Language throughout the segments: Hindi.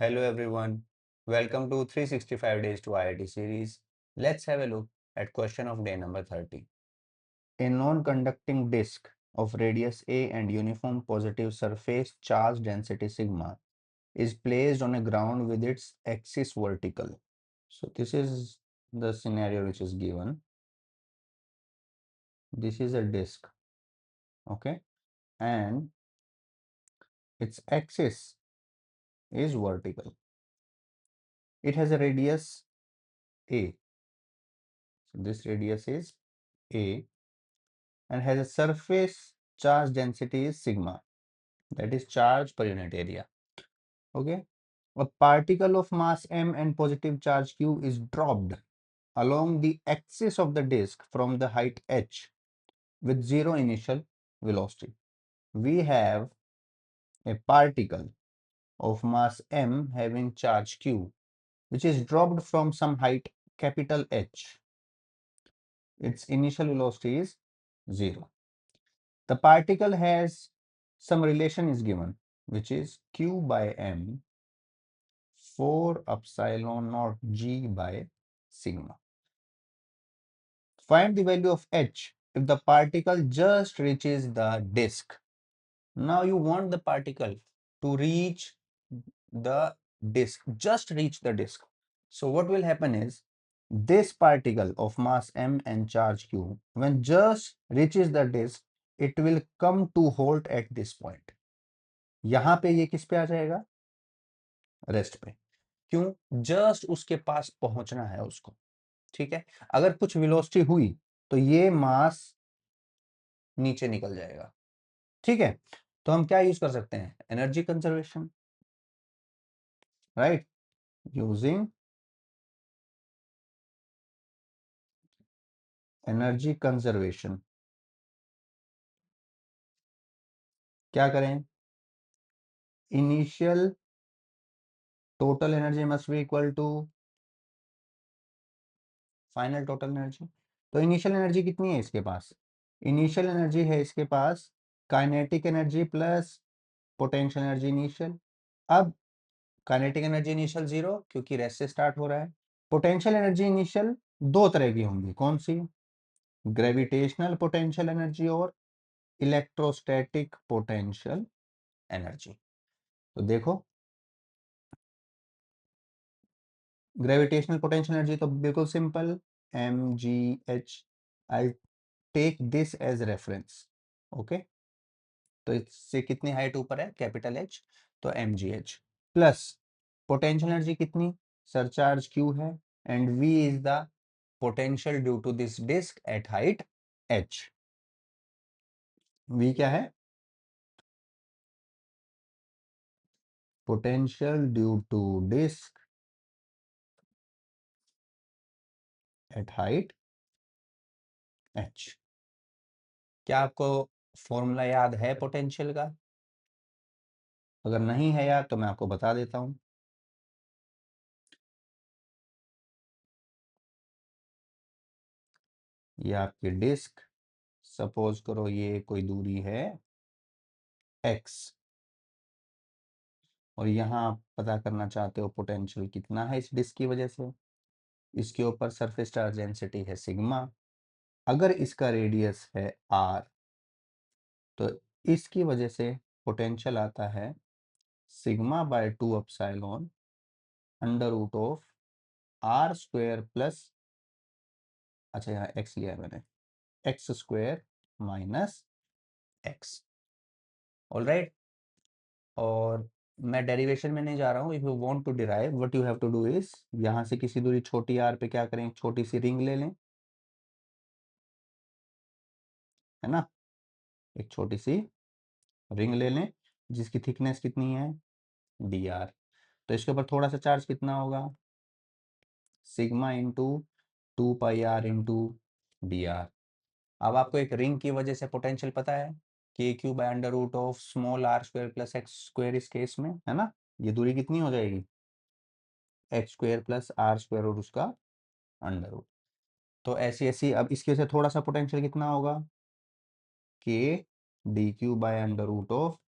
Hello everyone. Welcome to 365 Days to IIT series. Let's have a look at question of day number 30. A non-conducting disk of radius a and uniform positive surface charge density sigma is placed on a ground with its axis vertical. So this is the scenario which is given. This is a disk, okay, and its axis is vertical. It has a radius a. So this radius is a and has a surface charge density is sigma, that is charge per unit area. Okay, a particle of mass m and positive charge q is dropped along the axis of the disk from the height h with zero initial velocity. We have a particle of mass m having charge q which is dropped from some height capital H. Its initial velocity is 0. The particle has some relation is given, which is q by m 4 epsilon naught g by sigma. Find the value of h if the particle just reaches the disk. Now you want the particle to reach the disk, just reach the disk. So what will happen is this particle of mass m and charge q, when just reaches the disk, it will come to halt at this point. यहां पे ये किस पे आ जाएगा? रेस्ट पे. क्यों? जस्ट उसके पास पहुंचना है उसको. ठीक है, अगर कुछ वेलोसिटी हुई तो ये मास नीचे निकल जाएगा. ठीक है, तो हम क्या यूज कर सकते हैं? Energy conservation, right? Using energy conservation. क्या करें? Initial total energy must be equal to final total energy. तो इनिशियल एनर्जी कितनी है इसके पास? इनिशियल एनर्जी है इसके पास kinetic energy plus potential energy initial. अब काइनेटिक एनर्जी इनिशियल 0 क्योंकि रेस्ट से स्टार्ट हो रहा है. पोटेंशियल एनर्जी इनिशियल दो तरह की होंगी. कौन सी? ग्रेविटेशनल पोटेंशियल एनर्जी और इलेक्ट्रोस्टैटिक पोटेंशियल एनर्जी. तो देखो, ग्रेविटेशनल पोटेंशियल एनर्जी तो बिल्कुल simple, mgh. I take this as reference. Okay, तो इससे कितनी हाइट ऊपर है? कैपिटल एच, तो mgh प्लस पोटेंशियल एनर्जी कितनी? सरचार्ज q है and v is the potential due to this disc at height h. v क्या है? Potential due to disc at height h. क्या आपको फॉर्मूला याद है पोटेंशियल का? अगर नहीं है याद तो मैं आपको बता देता हूं. ये आपकी डिस्क, सपोज करो ये कोई दूरी है x, और यहाँ आप पता करना चाहते हो पोटेंशियल कितना है इस डिस्क की वजह से. इसके ऊपर सरफेस चार्ज डेंसिटी है सिग्मा. अगर इसका रेडियस है r, तो इसकी वजह से पोटेंशियल आता है sigma by 2 epsilon under root of r square plus, अच्छा यहाँ x लिया है मैंने, x square minus x. Alright, और मैं डेरिवेशन में नहीं जा रहा हूँ. If you want to derive what you have to do is, यहाँ से किसी दूरी छोटी r पे क्या करें? छोटी सी रिंग ले लें, है ना? एक छोटी सी रिंग ले लें जिसकी थिकनेस कितनी है? dr. तो इसके ऊपर थोड़ा सा चार्ज कितना होगा? सिग्मा इंटू 2 पाई r इंटू dr. अब आपको एक रिंग की वजह से पोटेंशियल पता है कि Q by under root of small r square plus x square इस केस में, है ना? ये दूरी कितनी हो जाएगी? x square plus r square और उसका अंडर रूट. तो ऐसी ऐसी, अब इसकी वजह से थोड़ा सा पोटेंशियल कितना होगा? k D Q by under root of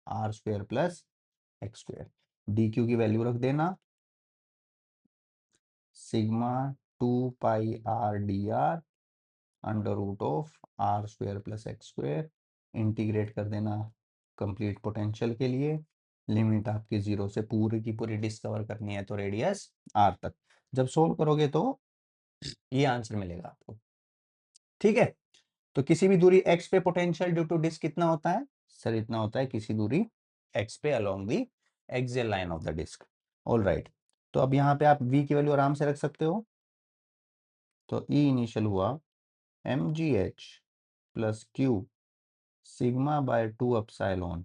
r square plus x square. D Q की वैल्यू रख देना sigma 2 πr dr under root of R square plus X square, integrate कर देना कंप्लीट पोटेंशियल के लिए। लिमिट आपकी 0 से पूरी की पूरी डिस्कवर करनी है तो रेडियस आर तक। जब सोल्व करोगे तो ये आंसर मिलेगा आपको। ठीक है, तो किसी भी दूरी x पे पोटेंशियल ड्यू टू डिस्क कितना होता है सर? इतना होता है किसी दूरी x पे along the axial line of the disc. All right, तो अब यहाँ पे आप v की वैल्यू आराम से रख सकते हो। तो E इनिशियल हुआ mgh plus Q sigma by 2 epsilon,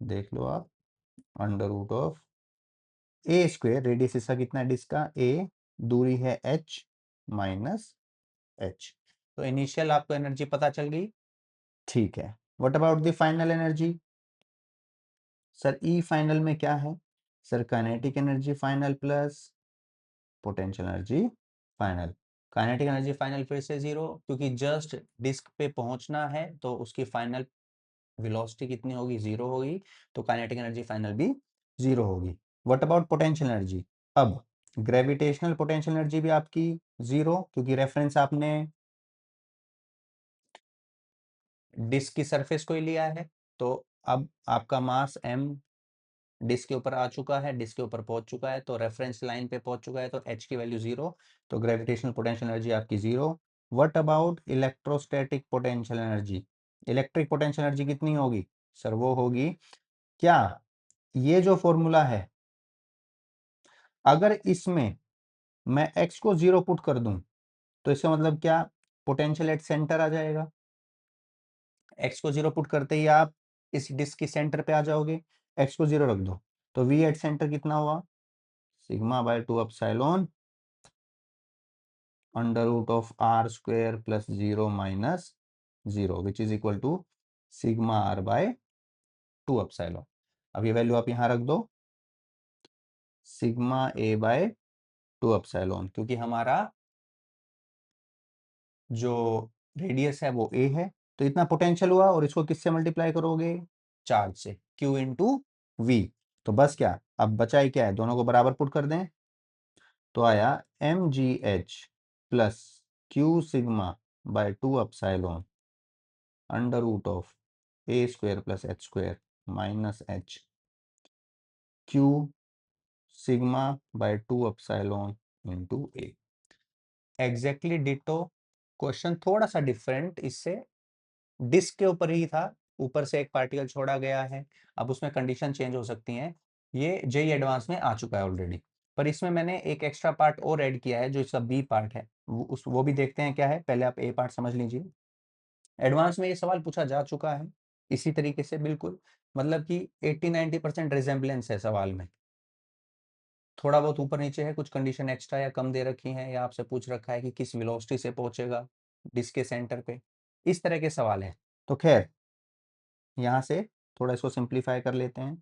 देख लो आप, under root of A square, radius इसका कितना है डिस्क का a, दूरी है h माइनस h। तो इनिशियल आपको एनर्जी पता चल गई। ठीक है, what about the final energy? Sir E final में क्या है sir? Kinetic energy final plus potential energy final. Kinetic energy final फिर से जीरो, क्योंकि जस्ट डिस्क पे पहुंचना है तो उसकी फाइनल वेलोसिटी कितनी होगी? जीरो होगी, तो काइनेटिक एनर्जी फाइनल भी जीरो होगी। What about potential energy? अब ग्रेविटेशनल पोटेंशियल एनर्जी भी आपकी जीरो, क्योंकि रेफरेंस आपने डिस्क की सरफेस को ही लिया है। तो अब आपका मास m डिस्क के ऊपर आ चुका है, डिस्क के ऊपर पहुंच चुका है, तो रेफरेंस लाइन पे पहुंच चुका है, तो h की वैल्यू जीरो, तो ग्रेविटेशनल पोटेंशियल एनर्जी आपकी zero. What about electrostatic potential energy? Electric potential energy कितनी होगी सर? वो होगी क्या, ये जो फॉर्मूला है, अगर इसमें मैं x को जीरो पुट कर दूं तो इसका मतलब क्या, पोटेंशियल एट सेंटर आ जाएगा। x को जीरो पुट करते ही आप इस डिस्क की सेंटर पे आ जाओगे, x को जीरो रख दो, तो v एट सेंटर कितना हुआ? Sigma by 2 epsilon under root of R square plus zero minus zero, which is equal to sigma R by 2 epsilon. अब ये वैल्यू आप यहाँ रख दो, सिग्मा ए बाय 2 एप्सिलॉन, क्योंकि हमारा जो रेडियस है वो ए है, तो इतना पोटेंशियल हुआ, और इसको किससे मल्टीप्लाई करोगे? चार्ज से, Q इंटू वी। तो बस क्या, अब बचा ही क्या है, दोनों को बराबर पुट कर दें, तो आया mgh plus Q sigma by 2 epsilon under root of A square plus H square minus H Q sigma by 2 epsilon into A. Exactly ditto, question थोड़ा सा डिफरेंट इससे, डिस्क के ऊपर ही था, ऊपर से एक पार्टिकल छोड़ा गया है, अब उसमें कंडीशन चेंज हो सकती हैं। ये जेई एडवांस में आ चुका है ऑलरेडी, पर इसमें मैंने एक एक्स्ट्रा पार्ट और ऐड किया है जो इसका बी पार्ट है, वो भी देखते हैं क्या है। पहले आप ए पार्ट समझ लीजिए। एडवांस में ये सवाल पूछा जा चुका है इसी तरीके से, बिल्कुल, मतलब कि 80-90% रिजेम्बलेंस है सवाल में, थोड़ा बहुत ऊपर नीचे है, कुछ कंडीशन एक्स्ट्रा या कम दे रखी है, या आपसे पूछ रखा है कि किस वेलोसिटी से पहुंचेगा डिस्क के सेंटर पे, इस तरह के सवाल है। तो खैर, यहाँ से थोड़ा इसको सिंप्लीफाई कर लेते हैं,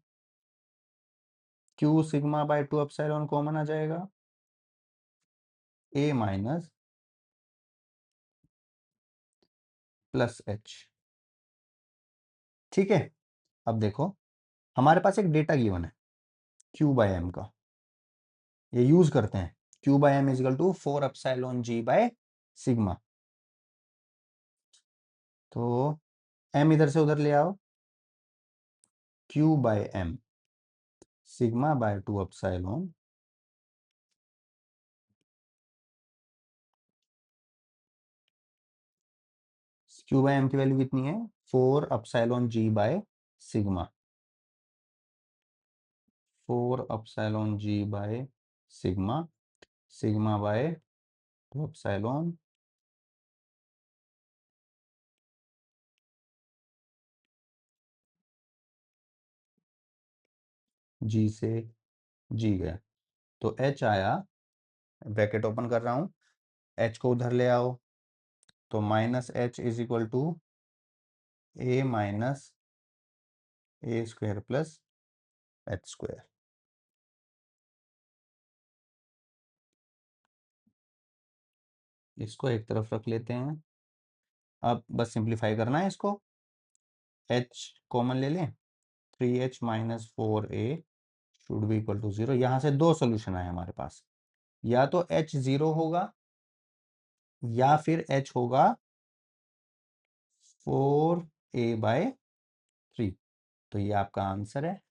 Q sigma by 2 epsilon common आ जाएगा, ए माइनस प्लस एच। ठीक है, अब देखो हमारे पास एक डेटा गिवन है क्यू बाय एम का, ये यूज करते हैं, Q by M is equal to 4 epsilon g by sigma. तो एम इधर से उधर ले आओ, Q by M sigma by 2 epsilon Q by M की वैल्यू कितनी है? 4 epsilon g by sigma, 4 epsilon g by sigma, sigma by 2 epsilon g से g गया, तो h आया, ब्रैकेट ओपन कर रहा हूँ, h को उधर ले आओ, तो minus H is equal to A minus A square plus H square. इसको एक तरफ रख लेते हैं, अब बस सिंप्लीफाई करना है इसको, h कॉमन ले लें, 3h minus 4a should be equal to 0। यहाँ से दो सोल्यूशन आए हमारे पास, या तो h 0 होगा या फिर h होगा 4a/3। तो ये आपका आंसर है।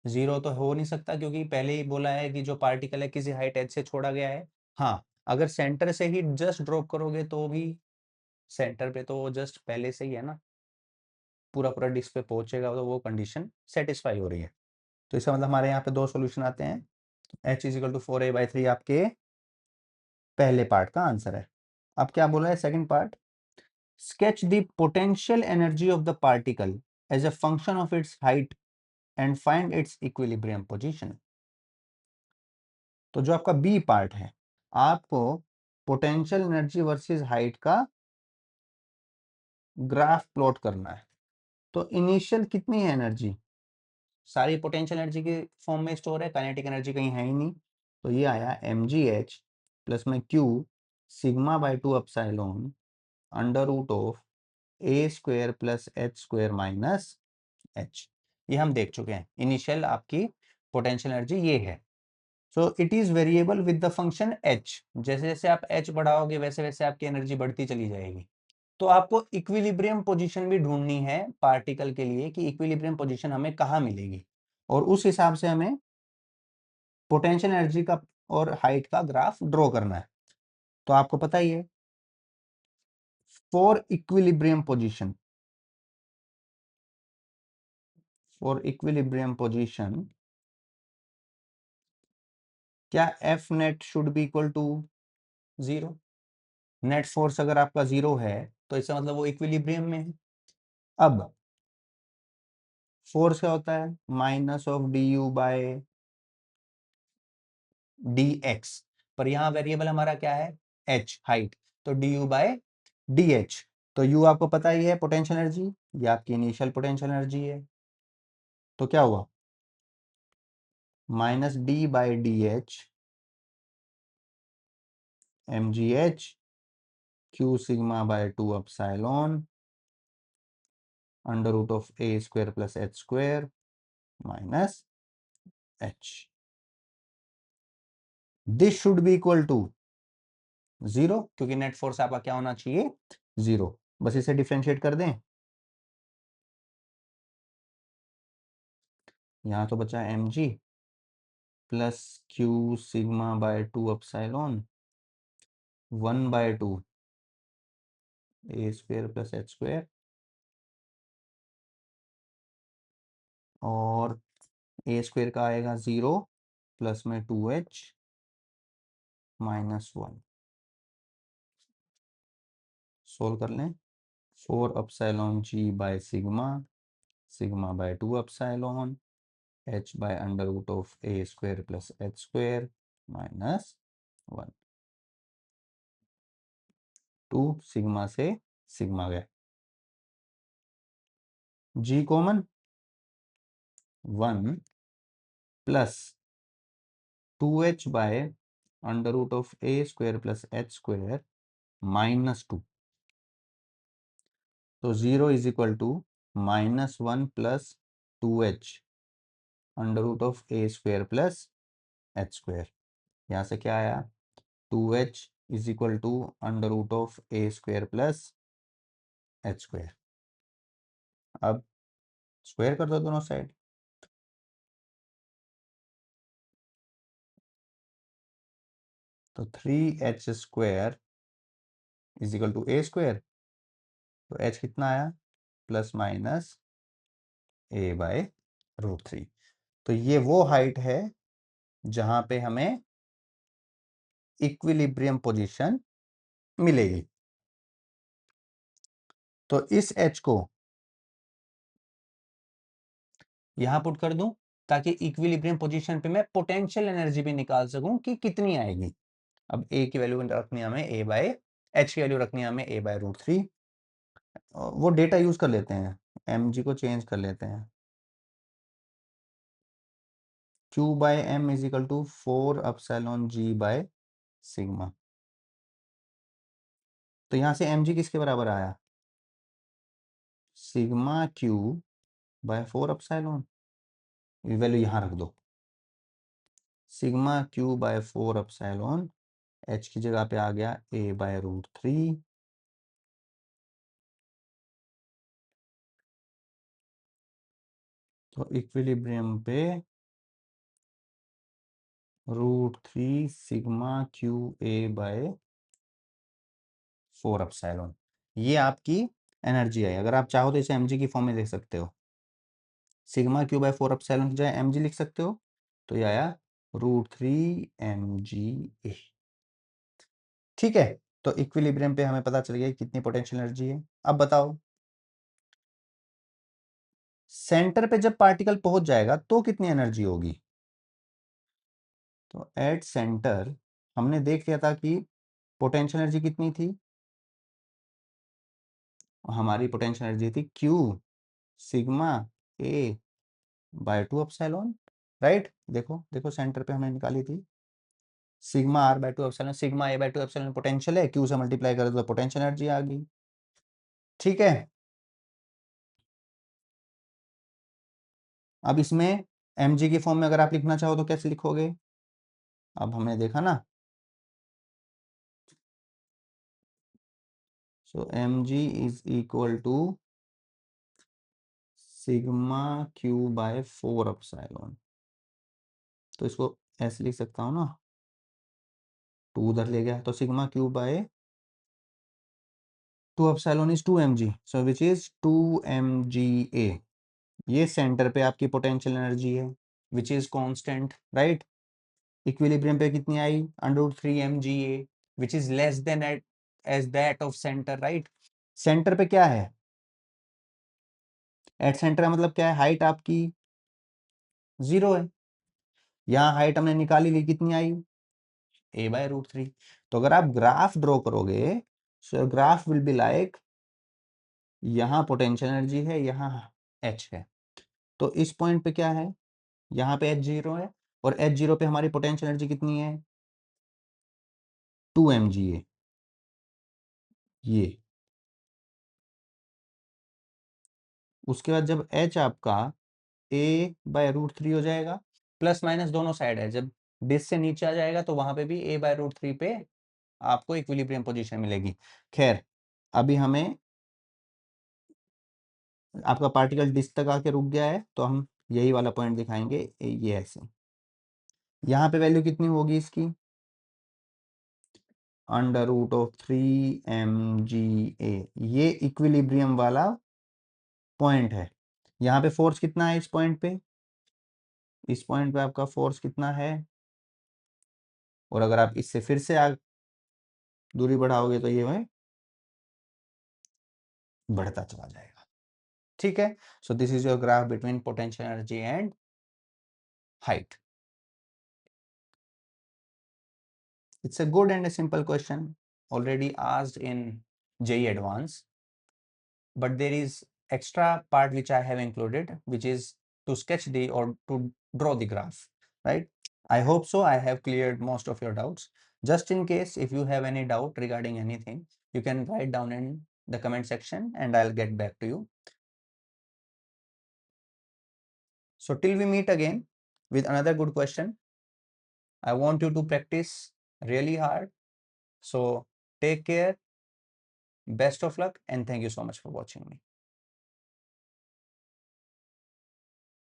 0 तो हो नहीं सकता क्योंकि पहले ही बोला है कि जो पार्टिकल है किसी हाइट h से छोड़ा गया है। हाँ, अगर सेंटर से ही जस्ट ड्रॉप करोगे तो भी सेंटर पे तो जस्ट पहले से ही है ना, पूरा पूरा डिस्क पे पहुंचेगा, तो वो कंडीशन सेटिस्फाई हो रही है। तो इसका मतलब हमारे यहाँ पे दो सोल्यूशन आते हैं। h is equal to 4a/3 आपके पहले पार्ट का आंसर है। अब क्या बोला है second part, sketch the potential energy of the particle as a function of its height and find its equilibrium position। तो जो आपका बी पार्ट है, आपको पोटेंशियल एनर्जी वर्सेस हाइट का ग्राफ प्लॉट करना है। तो इनिशियल कितनी है एनर्जी, सारी पोटेंशियल एनर्जी के फॉर्म में स्टोर है, काइनेटिक एनर्जी कहीं है ही नहीं। तो ये आया mgh प्लस में q sigma by 2 epsilon under root of a square plus h square minus h। ये हम देख चुके हैं, इनिशियल आपकी पोटेंशियल एनर्जी ये है। So it is variable with the function h। जैसे जैसे आप h बढ़ाओगे वैसे वैसे आपकी एनर्जी बढ़ती चली जाएगी। तो आपको इक्विलिब्रियम पोजीशन भी ढूंढनी है पार्टिकल के लिए कि इक्विलिब्रियम पोजीशन हमें कहाँ मिलेगी, और उस हिसाब से हमें पोटेंशियल एनर्जी का और हाइट का ग्राफ ड्रॉ करना है। तो आपको पता ही है, for equilibrium position, for equilibrium position क्या F net should be equal to 0। Net force अगर आपका 0 है तो इसका मतलब वो इक्विलिब्रियम में है। अब फोर्स क्या होता है, minus of D U by D X, पर यहाँ वेरिएबल हमारा क्या है, एच हाइट, तो D U by D H. तो यू आपको पता ही है पोटेंशियल एनर्जी, ये आपकी इनिशियल पोटेंशियल एनर्जी है। तो क्या हुआ, minus D by D H M G H Q sigma by 2 epsilon under root of A square plus H square minus H. This should be equal to 0 क्योंकि नेट फोर्स आपका क्या होना चाहिए, 0। बस इसे डिफरेंशिएट कर दें, यहां तो बचा M G plus Q sigma by 2 epsilon 1/2 A square plus H square, और ए स्क्वायर का आएगा 0 प्लस में 2h माइनस 1। सोल्व कर लें, 4 epsilon G by sigma, sigma by 2 epsilon h by under root of A square plus H square minus 1। 2 sigma से सिग्मा गया, g common 1 plus 2h by under root of A square plus H square minus 2। तो 0 is equal to -1 plus 2h under root of A square plus H square. यहाँ से क्या आया, 2h is equal to under root of A square plus H square. अब स्क्वायर कर दो दोनों साइड, तो 3h square is equal to A square. तो h कितना आया, प्लस माइनस ए बाय √3। तो ये वो हाइट है जहां पे हमें इक्विलिब्रियम पोजीशन मिलेगी। तो इस h को यहां पुट कर दूं ताकि इक्विलिब्रियम पोजीशन पे मैं पोटेंशियल एनर्जी भी निकाल सकूं कि कितनी आएगी। अब a की वैल्यू रखनी है हमें a बाय, h की वैल्यू रखनी है हमें a बाय √3। वो डेटा यूज कर लेते हैं, mg को चेंज कर लेते हैं, q by m is equal to 4 epsilon g by sigma. तो यहां से mg किसके बराबर आया, sigma q by 4 epsilon. Value यहाँ रख दो, sigma Q by 4 epsilon H की जगह पे आ गया a/√3, तो इक्विलिब्रियम पे √3 सिग्मा क्यू a/4 एप्सिलॉन, ये आपकी एनर्जी है। अगर आप चाहो तो इसे mg की फॉर्म में लिख सकते हो, सिग्मा क्यू बाय 4 एप्सिलॉन की जगह mg लिख सकते हो, तो ये आया √3 mga। ठीक है, तो इक्विलिब्रियम पे हमें पता चल गया कितनी पोटेंशियल एनर्जी है। अब बताओ सेंटर पे जब पार्टिकल पहुंच जाएगा तो कितनी एनर्जी होगी। तो एट सेंटर हमने देख लिया था कि पोटेंशियल एनर्जी कितनी थी, हमारी पोटेंशियल एनर्जी थी Q sigma a/2 epsilon, right. देखो देखो सेंटर पे हमने निकाली थी sigma r/2 epsilon, sigma a/2 epsilon potential है, Q से मल्टीप्लाई कर दो तो पोटेंशियल एनर्जी आ गई। ठीक है, अब इसमें mg की फॉर्म में अगर आप लिखना चाहो तो कैसे लिखोगे, अब हमने देखा ना, so mg is equal to sigma Q by 4 epsilon, तो इसको ऐसे लिख सकता हूँ ना, 2 उधर ले गया तो sigma Q by 2 epsilon is 2 mg, so which is 2 mga। ये सेंटर पे आपकी पोटेंशियल एनर्जी है which is constant, right. Equilibrium पे कितनी आई, √3 mga, which is less than as that of centre, right. Centre पे क्या है, एट सेंटर का मतलब क्या है, हाइट आपकी 0 है, यहाँ हाइट हमने निकाली ली, कितनी आई a/√3। तो अगर आप ग्राफ ड्रॉ करोगे, सो ग्राफ विल बी लाइक, यहाँ पोटेंशियल एनर्जी है, यहाँ h है, तो इस पॉइंट पे क्या है, यहाँ पे h0 है, और h0 पे हमारी पोटेंशियल एनर्जी कितनी है 2 mga, ये। उसके बाद जब h आपका a/√3 हो जाएगा, प्लस माइनस दोनों साइड है, जब डिस से नीचे आ जाएगा तो वहां पे भी a/√3 पे आपको इक्विलिब्रियम पोजीशन मिलेगी। खैर अभी हमें आपका पार्टिकल डिस तक आके रुक गया है, तो हम यही वाला पॉइंट दिखाएंगे, ये ऐसे, यहाँ पे वैल्यू कितनी होगी इसकी, √3 mga, ये इक्विलिब्रियम वाला पॉइंट है। यहाँ पे फोर्स कितना है इस पॉइंट पे, इस पॉइंट पे आपका फोर्स कितना है, और अगर आप इससे फिर से दूरी बढ़ाओगे तो ये वह बढ़ता चला जाएगा। ठीक है, so this is your graph between potential energy and height. It's a good and a simple question already asked in JEE Advanced, but there is extra part which I have included, which is to sketch the or to draw the graph, right? I hope so. I have cleared most of your doubts. Just in case if you have any doubt regarding anything, you can write down in the comment section and I'll get back to you. So till we meet again with another good question, I want you to practice really hard. So take care, best of luck, and thank you so much for watching me.